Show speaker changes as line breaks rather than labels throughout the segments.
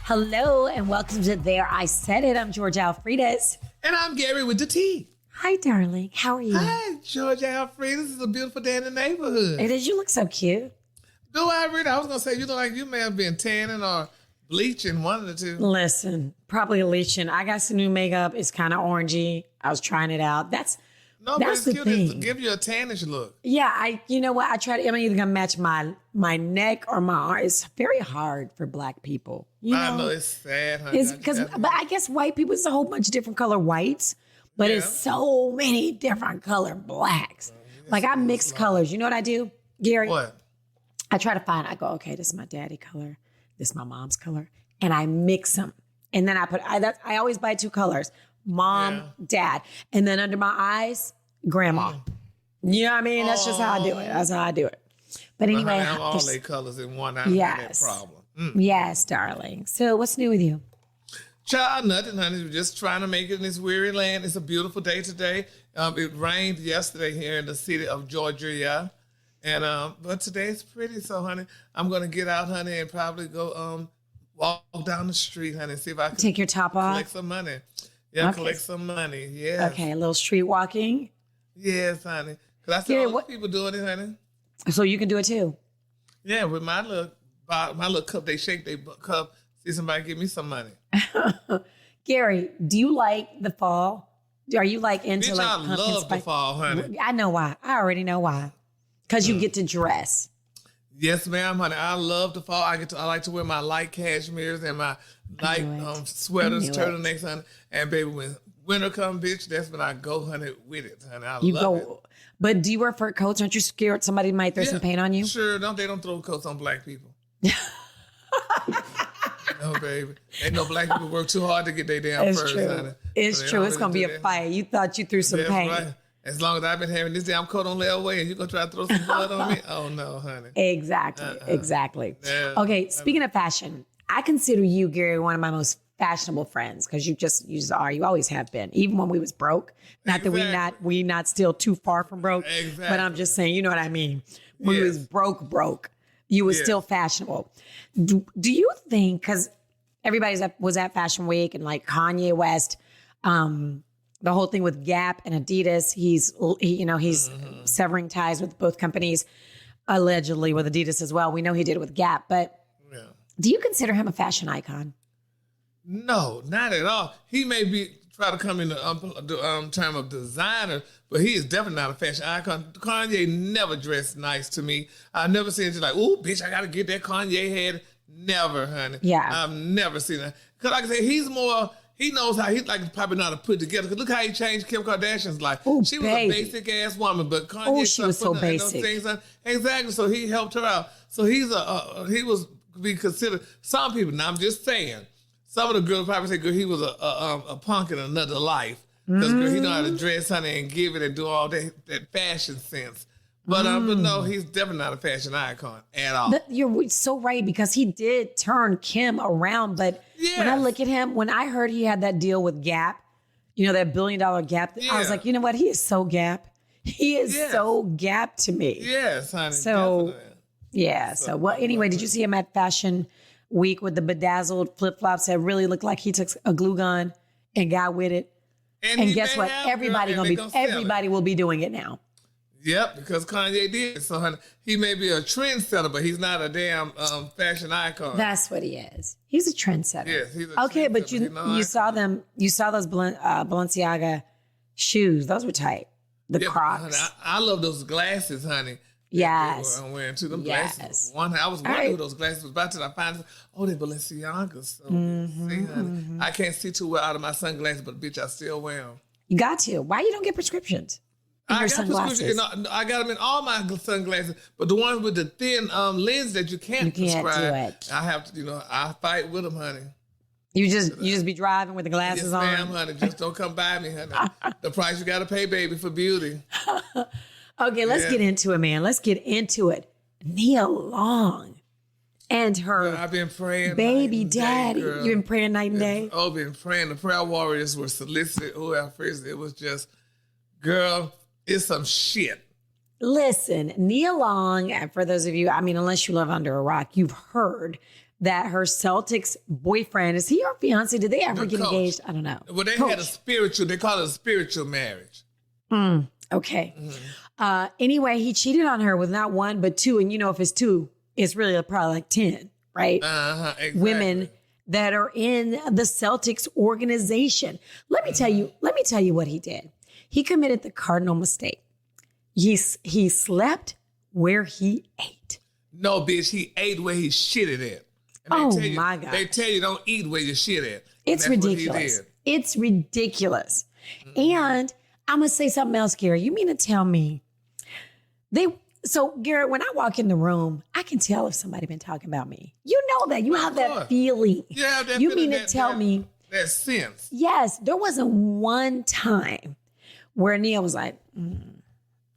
Hello and welcome to There I Said It. I'm Georgia Alfredas.
And I'm Gary with the T.
Hi, darling. How are you?
Hi, Georgia Alfredas. This is a beautiful day in the neighborhood.
It is. You look so cute.
Do I really? I was going to say, you look like you may have been tanning or bleaching, one of the two.
Listen, probably bleaching. I got some new makeup. It's kind of orangey. I was trying it out. That's
but it's
the
cute
thing.
to give you a tannish look.
Yeah, you know what? I'm either going to match my neck or my arm. It's very hard for black people.
I know it's sad, honey.
But I guess white people, it's a whole bunch of different color whites, but it's so many different color blacks. Like I mix colors. You know what I do, Gary?
What?
I try to I go, okay, this is my daddy color. This is my mom's color. And I mix them. And then I always buy two colors, mom, dad. And then under my eyes, grandma. You know what I mean? That's just how I do it. That's how I do it. But anyway.
I have all their colors in one. I don't have that problem.
Yes, darling. So what's new with you?
Child, nothing, honey. We're just trying to make it in this weary land. It's a beautiful day today. It rained yesterday here in the city of Georgia, yeah. And but today's pretty, so honey, I'm gonna get out, honey, and probably go walk down the street, honey, and see if I can
take your top off.
Collect some money. Yeah, okay. Collect some money. Yeah.
Okay, a little street walking.
Yes, honey. Cause I see all people doing it, honey.
So you can do it too.
Yeah, with my little cup, they shake their cup. See somebody give me some money.
Gary, do you like the fall? Are you like into
Bitch,
like
I love the fall, honey.
I know why. I already know why. Because you get to dress.
Yes, ma'am, honey. I love the fall. I like to wear my light cashmeres and my light sweaters, turtlenecks, honey. And baby, when winter comes, bitch, that's when I go, honey, with it, honey. I love it.
But do you wear fur coats? Aren't you scared somebody might throw some paint on you?
Sure. They don't throw coats on black people. No, baby. Ain't no black people work too hard to get their damn furs, honey.
It's true. It's going to be a fight. You thought you threw some paint. Right.
As long as I've been having this damn coat on layaway and you're going to try to throw some blood on me? Oh, no, honey.
Exactly.
Yeah.
Okay, speaking of fashion, I consider you, Gary, one of my most fashionable friends because you are. You always have been, even when we was broke. Not that we not still too far from broke, but I'm just saying, you know what I mean? When we was broke, you was still fashionable. Do you think, because everybody was at Fashion Week and like Kanye West, the whole thing with Gap and Adidas, he's severing ties with both companies, allegedly with Adidas as well. We know he did it with Gap, but do you consider him a fashion icon?
No, not at all. He may try to come in the term of designer, but he is definitely not a fashion icon. Kanye never dressed nice to me. I've never seen it like, ooh, bitch, I got to get that Kanye head. Never, honey.
Yeah.
I've never seen that. Because like I said, he knows how probably know how to put it together. Because look how he changed Kim Kardashian's life.
Ooh,
she was a basic ass woman, but Kanye
she was so basic.
Exactly. So he helped her out. So he was be considered, some people, now I'm just saying, some of the girls probably say, girl, he was a punk in another life. Because he know how to dress, honey, and give it and do all that fashion sense. But no, he's definitely not a fashion icon at all.
You're so right, because he did turn Kim around. But when I look at him, when I heard he had that deal with Gap, that $1 billion Gap, I was like, you know what? He is so Gap. He is so Gap to me.
Yes, honey.
So,
definitely.
So, well, anyway, did you see him at Fashion Week with the bedazzled flip-flops that really looked like he took a glue gun and got with it? And guess what? Everybody will be doing it now.
Yep, because Kanye did. So honey, he may be a trendsetter, but he's not a damn fashion icon.
That's what he is. He's a trendsetter.
Yes, he's a
okay,
trendsetter.
But you saw them. You saw those Balenciaga shoes. Those were tight. The Crocs.
Honey, I love those glasses, honey.
Yes.
I'm wearing to them glasses. I was wondering who those glasses was about till I find they're Balenciagas. So see, honey, I can't see too well out of my sunglasses, but bitch, I still wear them.
You got to. Why you don't get prescriptions? I got
them in all my sunglasses, but the ones with the thin lens that you can't prescribe,
do it.
I have to, I fight with them, honey.
You just be driving with the glasses on?
Yes, ma'am, honey. Just don't come by me, honey. The price you got to pay, baby, for beauty.
Okay, let's get into it, man. Let's get into it. Nia Long and her
I've been praying
baby daddy. You've been praying night and day?
Been praying. The prayer warriors were solicited. At first it was just, girl, it's some shit.
Listen, Nia Long, and for those of you, unless you live under a rock, you've heard that her Celtics boyfriend, is he her fiance? Did they ever get engaged? I don't know.
Well, they had a spiritual, they call it a spiritual marriage.
Okay. Anyway, he cheated on her with not one, but two. And if it's two, it's really probably like 10, right?
Exactly.
Women that are in the Celtics organization. Let me tell you what he did. He committed the cardinal mistake. He slept where he ate.
No, bitch, he ate where he shitted at. And
my God.
They tell you don't eat where you shit at.
It's ridiculous. It's ridiculous. And I'm going to say something else, Gary. You mean to tell me so Garrett, when I walk in the room, I can tell if somebody been talking about me. You know that. You have that feeling.
Yeah, that
you
feeling,
mean to tell me
that sense.
Yes, there wasn't one time where Nia was like,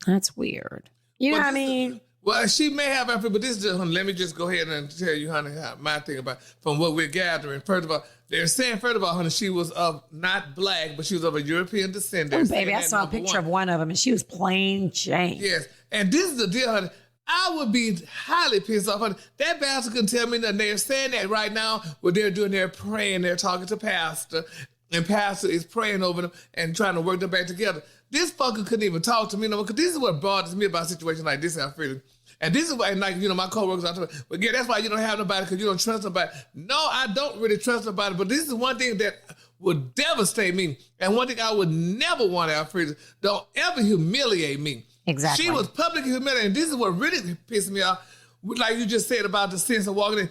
that's weird. You know what I mean?
Well, she may have, but this is, let me just go ahead and tell you, honey, my thing about from what we're gathering. First of all, they're saying, honey, she was of not black, but she was of a European descent.
Oh, baby, I saw a picture of one of them, and she was plain Jane.
Yes, and this is the deal, honey. I would be highly pissed off, honey. That bastard couldn't tell me nothing. They're saying that right now, what they're doing, they're praying, they're talking to pastor, and pastor is praying over them and trying to work them back together. This fucker couldn't even talk to me no more, because this is what bothers me about a situation like this, Alfredo. And this is why, like, my coworkers are talking, well, yeah, that's why you don't have nobody, because you don't trust nobody. No, I don't really trust nobody, but this is one thing that would devastate me. And one thing I would never want, Alfredo, don't ever humiliate me.
Exactly.
She was publicly humiliated. And this is what really pissed me off. Like you just said about the sense of walking in.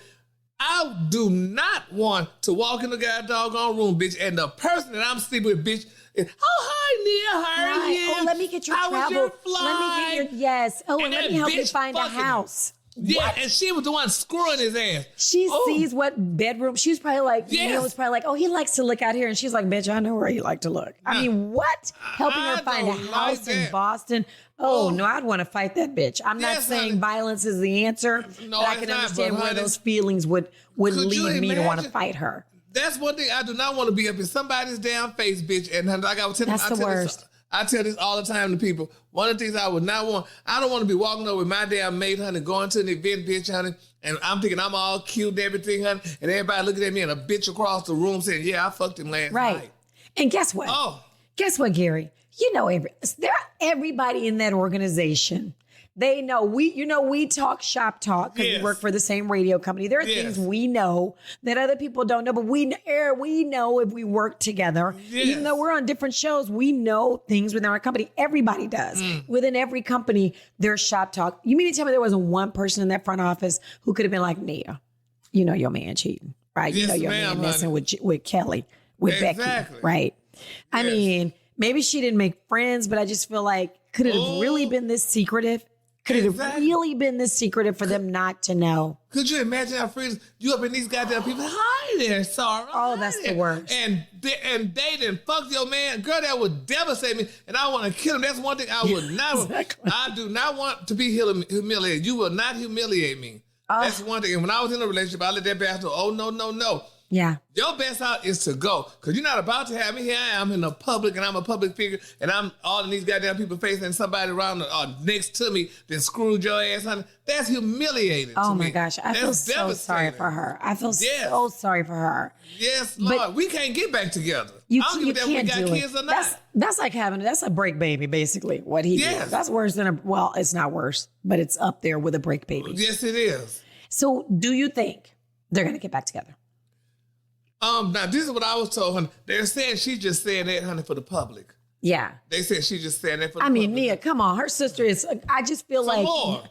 I do not want to walk in the goddamn doggone room, bitch, and the person that I'm sleeping with, bitch, is, hi, Nia, how are you?
Oh, let me get your
how
travel.
Was your flight?
Let me get your, yes. Oh, and let me help you find a house.
Yeah,
What?
and she was the one screwing his ass.
She sees what bedroom. She was probably like,
Yes.
was probably like, oh, he likes to look out here. And she's like, bitch, I know where he like to look. I mean, what? Helping her find a
don't
house
like
in
that.
Boston. Oh, no, I'd want to fight that bitch. I'm not
Yes,
saying
honey.
violence is the answer,
No,
but I
it's
can
not,
understand
but
where
honey,
those feelings would
could you
lead me to want to
imagine?
fight her.
That's one thing I do not want to be up in somebody's damn face, bitch. And like I was telling
That's the worst.
I tell this all the time to people. One of the things I would not want, I don't want to be walking over with my damn mate, honey, going to an event, bitch, honey, and I'm thinking I'm all cute and everything, honey, and everybody looking at me and a bitch across the room saying, yeah, I fucked him last night.
And guess what?
Oh.
Guess what, Gary? You know, everybody in that organization, they know we talk shop talk because
Yes.
we work for the same radio company. There are
Yes.
things we know that other people don't know, but we know if we work together,
Yes.
even though we're on different shows, we know things within our company. Everybody does. Within every company, there's shop talk. You mean to tell me there wasn't one person in that front office who could have been like, Nia, you know your man cheating, right? You
Yes,
know your
ma'am,
man messing
honey.
with Kelly, with
Exactly.
Becky, right? I
Yes.
mean, maybe she didn't make friends, but I just feel like, could it have really been this secretive? Could it have
Exactly.
really been this secretive for them not to know?
Could you imagine our friends, you up in these goddamn people, hi there, Sarah.
Oh,
hi
that's the
there."
worst.
And they didn't fuck your man. Girl, that would devastate me. And I want to kill him. That's one thing I would not,
Exactly.
I do not want to be humiliated. You will not humiliate me. That's one thing. And when I was in a relationship, I let that bastard know, oh, no.
Yeah.
Your best out is to go. Because you're not about to have me. Here I am in the public, and I'm a public figure, and I'm all of these goddamn people facing somebody around next to me that screwed your ass, honey. That's humiliating
Oh
to
my
me.
gosh. I feel
That's
so sorry
devastating.
for her. I feel
Yes.
so sorry for her.
Yes, Lord. We can't get back together.
You
I don't give a damn if
can't
we got
do
kids
it.
or not.
That's like that's a break baby, basically, what he
Yes.
did. That's worse than well, it's not worse, but it's up there with a break baby.
Yes, it is.
So do you think they're going to get back together?
Now this is what I was told, honey. They're saying she's just saying that, honey, for the public.
Yeah.
They said she's just saying that for the
I mean,
public.
Nia, come on. Her sister is, I just feel
Some
like,
more.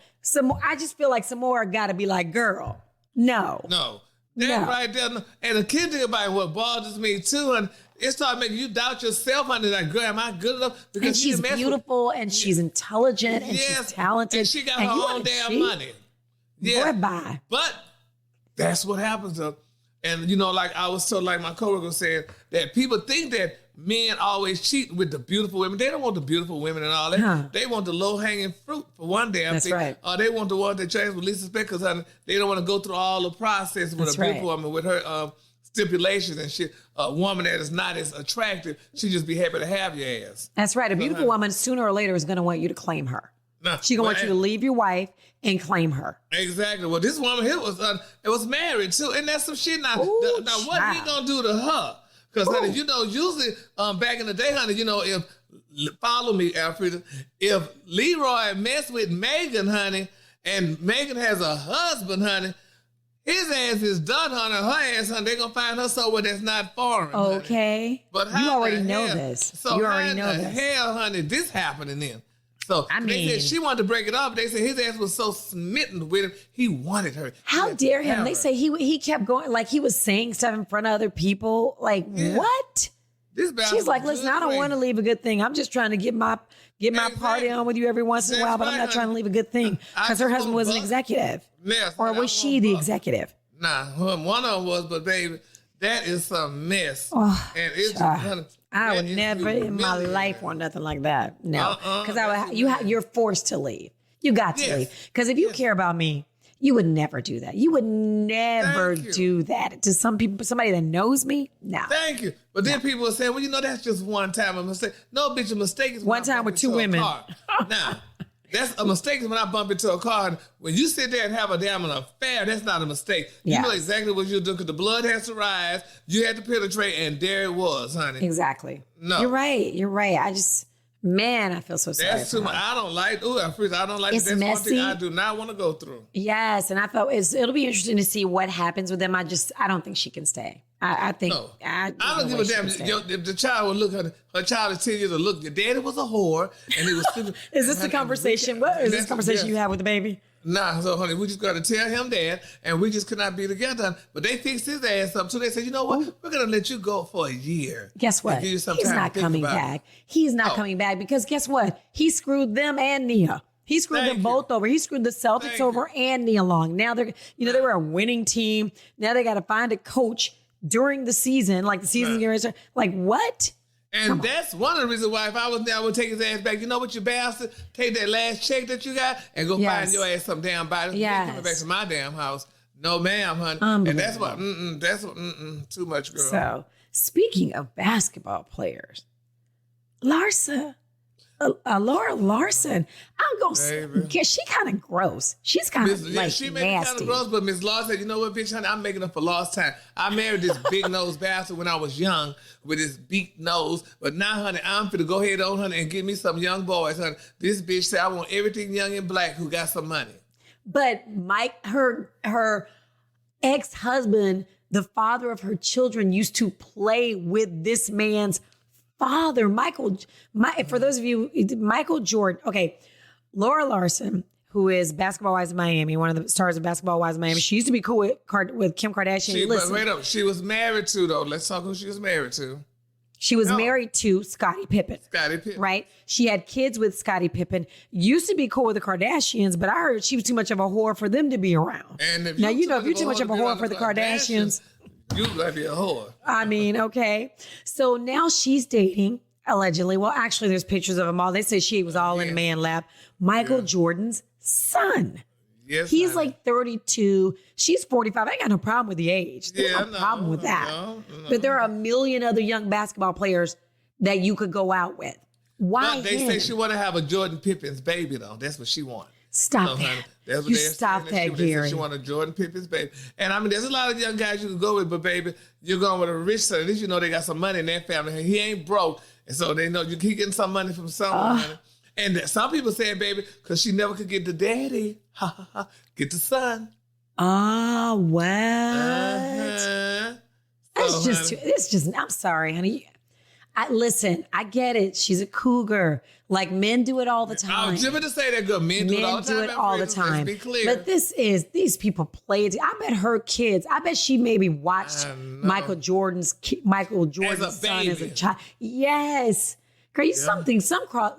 I just feel like some more got to be like, girl, no.
No. That
No.
right there. No. And the kid thing about what bothers me too, and it started making you doubt yourself, honey, like, girl, am I good enough? Because
And she's beautiful and she's intelligent and she's talented.
And she got
And
her
you
own
wanna
damn
cheat?
money. Yeah.
Boy, bye.
But that's what happens though. And you know, like I was told, like my coworker said, that people think that men always cheat with the beautiful women. They don't want the beautiful women and all that.
Huh.
They want the low-hanging fruit for one damn
That's
thing.
right.
Or they want the one that change with least respect because they don't want to go through all the process with
That's
a beautiful
right.
woman with her stipulations and shit. A woman that is not as attractive, she just be happy to have your ass.
That's right. A beautiful woman sooner or later is going to want you to claim her.
Nah,
She gonna want you to leave your wife and claim her.
Exactly. Well, this woman here was married too, and that's some shit. Now,
Ooh,
now what he gonna do to her? Because honey, usually back in the day, honey, if follow me, Alfreda, if Leroy messed with Megan, honey, and Megan has a husband, honey, his ass is done, honey. Her ass, honey, they gonna find her somewhere that's not foreign.
Okay,
honey. But
you already know this.
So
you already know this.
Hell, honey, this happening then. So they said she wanted to break it off. They said his ass was so smitten with him, he wanted her.
How dare him? They say he kept going, like he was saying stuff in front of other people. Like what? She's like, listen, I don't want to leave a good thing. I'm just trying to get my party on with you every once in a while, but I'm not trying to leave a good thing because her husband was an executive.
Yes,
or was she the executive?
Nah, one of them was, but baby, that is some mess.
Oh,
and it's
I would never in my life want nothing like that. No, because you're forced to leave. You got to leave. Because if you care about me, you would never do that. You would never do that to somebody that knows me. No.
Thank you. But then people will say, well, that's just one time a mistake. No, bitch, a mistake is
one time with two women.
Now, that's a mistake is when I bump into a car. And when you sit there and have a damn affair, that's not a mistake. You know exactly what you're doing because the blood has to rise. You had to penetrate, and there it was, honey.
Exactly.
No.
You're right. I feel so sorry.
That's too much. I don't like
it's
that's
messy.
one thing I do not want to go through.
Yes, and I felt it'll be interesting to see what happens with them. I don't think she can stay. I think
no. I don't give a damn. If the child would look at her child is 10 years old, look, your daddy was a whore and he was stupid.
Is this the conversation? What is this conversation you have with the baby?
Nah, so honey, we just got to tell him that, and we just could not be together. But they fixed his ass up too. They said, you know what? We're gonna let you go for a year.
Guess what? He's not coming back. He's not coming back because guess what? He screwed them and Nia. He screwed them both over. He screwed the Celtics over and Nia Long. Now they were a winning team. Now they got to find a coach during the season, like the season's going to start. Like what?
And that's one of the reasons why if I was there, I would take his ass back. You know what, you bastard? Take that last check that you got and go find your ass some damn body. You ain't coming back to my damn house. No, ma'am, honey. And that's what, too much, girl.
So, speaking of basketball players, Laura Larson, I'm going to say, she kind of gross. She's kind of
she
nasty.
Kind of gross, but Miss Law said, you know what, bitch, honey, I'm making up for lost time. I married this big nose bastard when I was young with his big nose, but now, honey, I'm finna go ahead on, honey, and give me some young boys, honey. This bitch said, I want everything young and black who got some money.
But her ex-husband, the father of her children, used to play with this man's father, for those of you, Michael Jordan. Okay, Laura Larson, who is Basketball Wives of Miami, one of the stars of Basketball Wives of Miami. She used to be cool with Kim Kardashian.
But wait up, she was married to though. Let's talk who she was married to.
She was married to Scottie Pippen. Right? She had kids with Scottie Pippen. Used to be cool with the Kardashians, but I heard she was too much of a whore for them to be around.
And if
you're too much of a whore for the Kardashians,
you might be a whore.
I mean, okay. So now she's dating, allegedly. Well, actually, there's pictures of them all. They say she was all in man lap. Michael Jordan's son.
Yes,
he's like 32. She's 45. I ain't got no problem with the age. There's no problem with that. No. But there are a million other young basketball players that you could go out with. Why?
But they say she want to have a Jordan Pippen's baby, though. That's what she wants.
Stop that.
That's what
you stop that, Gary.
She want a Jordan Pippen's baby. And I mean, there's a lot of young guys you can go with, but baby, you're going with a rich son. At least you know they got some money in their family. He ain't broke. And so they know you keep getting some money from someone. And some people say, baby, because she never could get the daddy. Get the son.
Oh, what? It's just, I'm sorry, honey. Listen, I get it. She's a cougar. Like men do it all the time.
I was just to say that good. Men do it all the time. Let's be clear.
But these people play it. I bet her kids, I bet she maybe watched Michael Jordan's son as a child. Yes. Girl, some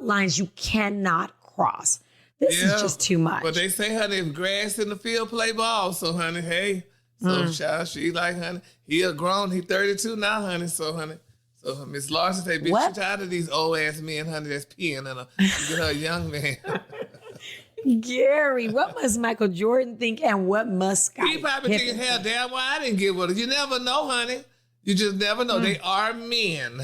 lines you cannot cross. This is just too much.
But they say, honey, if grass in the field, play ball. So, honey, hey. So, child, she like, honey, he a grown. He 32 now, honey. So, honey. So, Miss Larson say, bitch, she tired of these old-ass men, honey, that's peeing in her. You get her a young man.
Gary, what must Michael Jordan think and what must Scottie
He probably thinking, hell, damn, why I didn't get with her. You never know, honey. You just never know. They are men.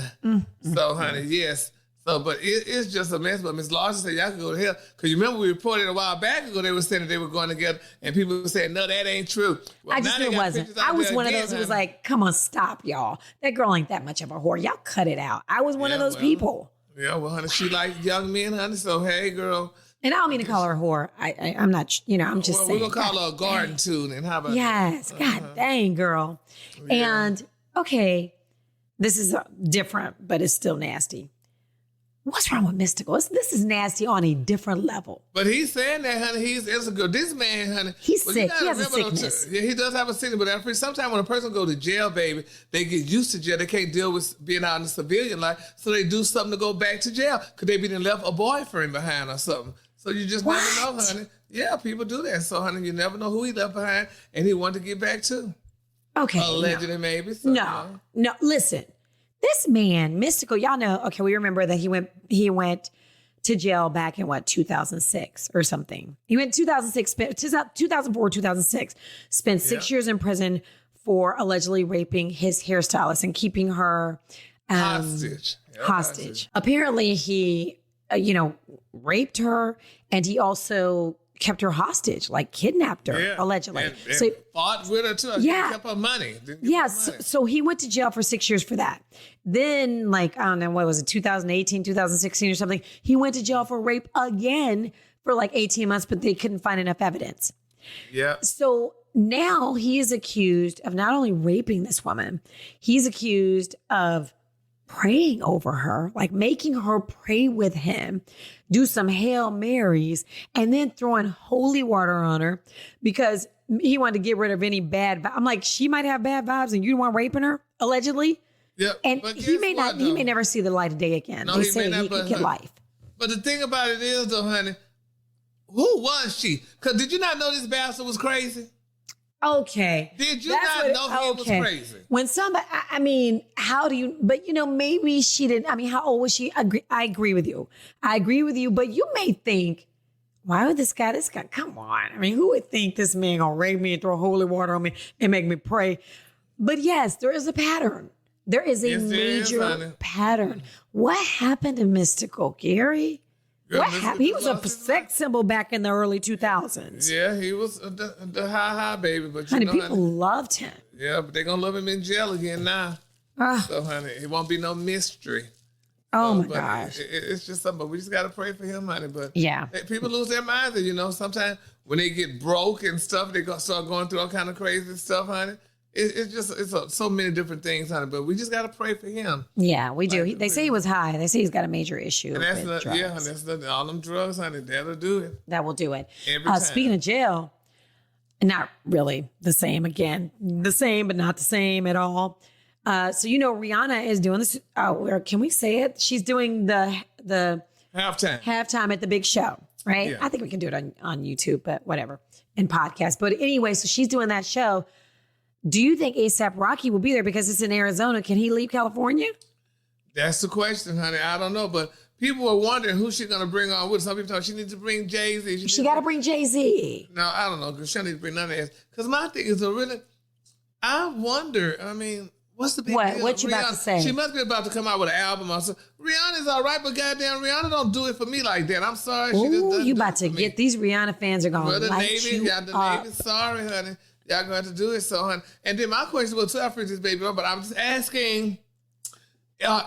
So, honey, yes. So, but it's just a mess. But Ms. Larson said, y'all can go to hell. Because you remember we reported a while back ago, they were saying that they were going together, and people were saying, no, that ain't true. Well,
I just knew it wasn't. I was one of those who was like, come on, stop, y'all. That girl ain't that much of a whore. Y'all cut it out. I was one of those people.
Yeah, well, honey, she likes young men, honey. So, hey, girl.
And I don't mean to call her a whore. I'm not, I'm just saying.
We're going to call her a garden tune. And how about
yes,
that?
God dang, girl.
Yeah.
And, okay, this is different, but it's still nasty. What's wrong with Mystical? This is nasty on a different level.
But he's saying that, honey, it's a good. This man, honey.
He's sick. He has a sickness.
Yeah, he does have a sickness. But sometimes when a person go to jail, baby, they get used to jail. They can't deal with being out in the civilian life. So they do something to go back to jail. Could they be left a boyfriend behind or something? So you just never know, honey. Yeah, people do that. So, honey, you never know who he left behind and he wanted to get back to.
Okay.
Allegedly, maybe. So,
no, listen. This man, Mystical, y'all know, okay, we remember that he went to jail back in 2006 or something. He went 2004, 2006, spent 6 years in prison for allegedly raping his hairstylist and keeping her
hostage.
Hostage. Apparently he, raped her, and he also kept her hostage, like kidnapped her, allegedly.
And
so
fought with her too.
Yeah.
He kept her money.
So he went to jail for 6 years for that. Then, I don't know, what was it, 2018, 2016 or something? He went to jail for rape again for 18 months, but they couldn't find enough evidence.
Yeah.
So now he is accused of not only raping this woman, he's accused of praying over her, making her pray with him, do some Hail Marys, and then throwing holy water on her because he wanted to get rid of any bad vibes. I'm like, she might have bad vibes and you don't want raping her, allegedly.
Yeah.
And he may never see the light of day again.
No,
they say he could get life.
But the thing about it is, though, honey, who was she? Because did you not know this bastard was crazy?
Okay.
Did you not know he was crazy?
When somebody, how do you, but maybe she didn't, how old was she? I agree with you. But you may think, why would this guy, come on. Who would think this man gonna rape me and throw holy water on me and make me pray? But yes, there is a pattern. There is a major pattern. What happened to Mystical, Gary? What happened? He was a sex symbol back in the early 2000s.
Yeah, he was the high baby. But
people loved him.
Yeah, but they're going to love him in jail again now. So, honey, it won't be no mystery.
Oh, my gosh.
It's just something. But we just got to pray for him, honey. But
yeah,
people lose their minds. Sometimes when they get broke and stuff, they start going through all kind of crazy stuff, honey. It's so many different things, honey, but we just got to pray for him.
Yeah, we do. They say he was high. They say he's got a major issue with drugs.
Yeah, that's all them drugs, honey. That'll do it.
That will do it.
Every time.
Speaking of jail, not really the same again. The same, but not the same at all. So Rihanna is doing this. Can we say it? She's doing the halftime at the big show, right?
Yeah.
I think we can do it on YouTube, but whatever, and podcast. But anyway, so she's doing that show. Do you think A$AP Rocky will be there because it's in Arizona? Can he leave California?
That's the question, honey. I don't know, but people are wondering who she's going to bring on with. Some people talk she needs to bring Jay-Z.
She got to bring Jay-Z.
No, I don't know, because she don't need to bring none of that. Because my thing is, I wonder, what's the big deal?
What you about to say?
She must be about to come out with an album or something. Rihanna's all right, but goddamn, Rihanna don't do it for me like that. I'm sorry. She just doesn't
you about to get these Rihanna fans are going to light you up.
Navy, sorry, honey. Y'all going to have to do it, so, honey. And then my question was to this baby, but I'm just asking,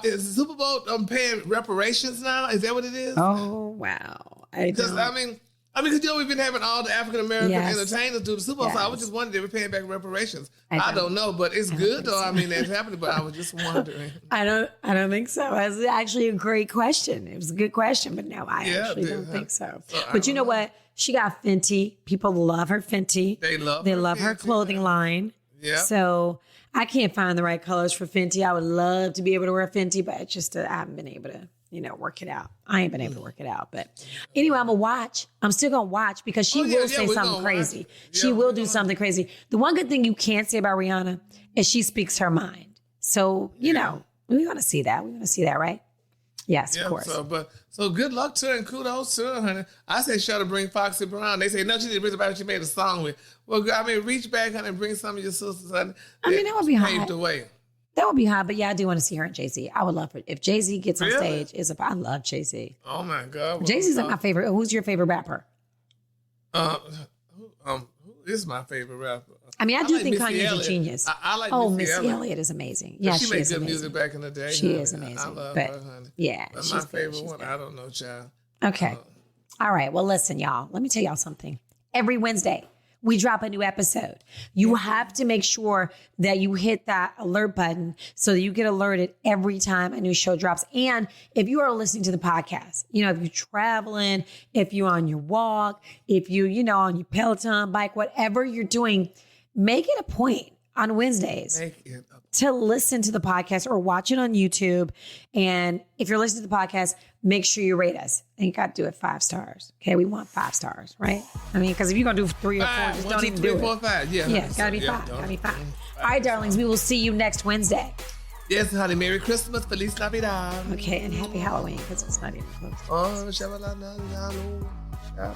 is the Super Bowl paying reparations now? Is that what it is?
Oh, wow.
Because, because we've been having all the African-American entertainers do the Super Bowl, so I was just wondering if they're paying back reparations. I don't know, but it's good, though. It's happening, but I was just wondering.
I don't think so. It was actually a great question. It was a good question, but no, I actually don't think so. But you know what? She got Fenty. People love her Fenty.
They love
her clothing line.
Yeah.
So I can't find the right colors for Fenty. I would love to be able to wear Fenty, but I haven't been able to, work it out. I ain't been able to work it out. But anyway, I'm going to watch. I'm still going to watch because she will say something crazy. She will do something crazy. The one good thing you can't say about Rihanna is she speaks her mind. So, we're going to see that. We're going to see that, right? Yes, of course.
So good luck to her and kudos to her, honey. I say she ought to bring Foxy Brown. They say, no, she didn't bring somebody she made a song with. Well, reach back, honey, and bring some of your sisters, honey.
That would be hot.
Paved the way.
That would be hot, but yeah, I do want to see her and Jay-Z. I would love it. If Jay-Z gets on
Really?
stage, I love Jay-Z.
Oh my God.
Jay-Z's like my favorite. Who's your favorite rapper?
Who is my favorite rapper?
I mean, I do think
Missy
Kanye's
Elliott.
a genius.
I like
Missy Elliott is amazing. Yeah,
she
she
made
is
good
amazing.
music back in the day.
She
honey.
is amazing.
I love
but,
her, honey.
Yeah,
But
she's
my
good.
favorite
She's
one,
good.
I don't know, child.
Okay. All right. Well, listen, y'all. Let me tell y'all something. Every Wednesday, we drop a new episode. You have to make sure that you hit that alert button so that you get alerted every time a new show drops. And if you are listening to the podcast, if you're traveling, if you're on your walk, if you, on your Peloton bike, whatever you're doing, make it a point on Wednesdays to listen to the podcast or watch it on YouTube. And if you're listening to the podcast, make sure you rate us. And you got to do it 5 stars. Okay, we want 5 stars, right? I mean, because if you're going to do 3 or 4, just don't even do it.
4, 5. Yeah,
Got to be 5. Got to be 5. All right, darlings, we will see you next Wednesday.
Yes, honey. Merry Christmas. Feliz Navidad.
Okay, and happy Halloween because it's not even close.
Oh, shabba-la-la-la-la.